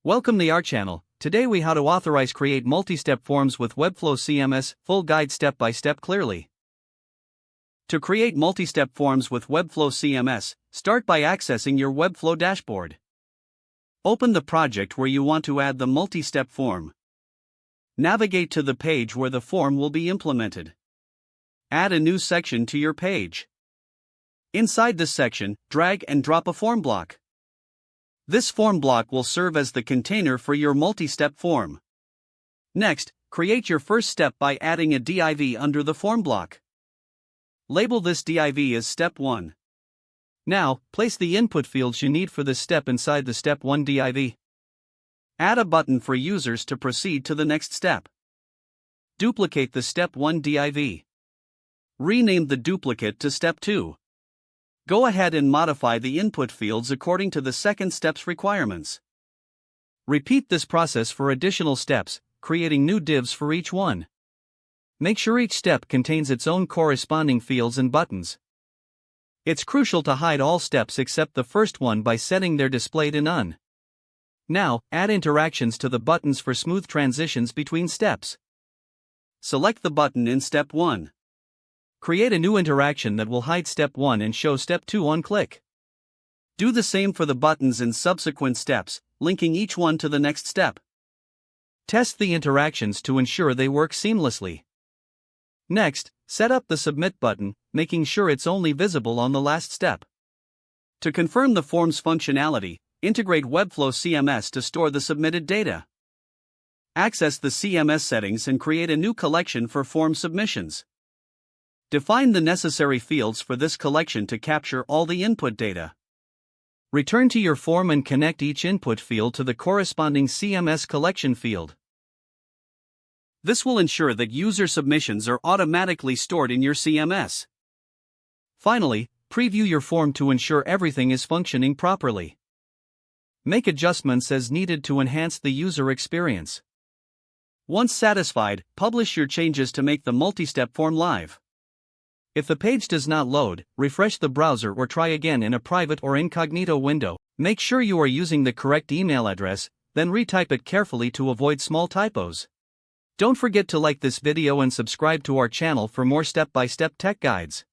Welcome to our channel. Today we how to authorize create multi-step forms with Webflow CMS, full guide step by step clearly. To create multi-step forms with Webflow CMS, start by accessing your Webflow dashboard. Open the project where you want to add the multi-step form. Navigate to the page where the form will be implemented. Add a new section to your page. Inside this section, drag and drop a form block. This form block will serve as the container for your multi-step form. Next, create your first step by adding a div under the form block. Label this div as Step 1. Now, place the input fields you need for this step inside the Step 1 div. Add a button for users to proceed to the next step. Duplicate the Step 1 div. Rename the duplicate to Step 2. Go ahead and modify the input fields according to the second step's requirements. Repeat this process for additional steps, creating new divs for each one. Make sure each step contains its own corresponding fields and buttons. It's crucial to hide all steps except the first one by setting their display to none. Now, add interactions to the buttons for smooth transitions between steps. Select the button in Step 1. Create a new interaction that will hide Step 1 and show Step 2 on click. Do the same for the buttons in subsequent steps, linking each one to the next step. Test the interactions to ensure they work seamlessly. Next, set up the Submit button, making sure it's only visible on the last step. To confirm the form's functionality, integrate Webflow CMS to store the submitted data. Access the CMS settings and create a new collection for form submissions. Define the necessary fields for this collection to capture all the input data. Return to your form and connect each input field to the corresponding CMS collection field. This will ensure that user submissions are automatically stored in your CMS. Finally, preview your form to ensure everything is functioning properly. Make adjustments as needed to enhance the user experience. Once satisfied, publish your changes to make the multi-step form live. If the page does not load, refresh the browser or try again in a private or incognito window. Make sure you are using the correct email address, then retype it carefully to avoid small typos. Don't forget to like this video and subscribe to our channel for more step-by-step tech guides.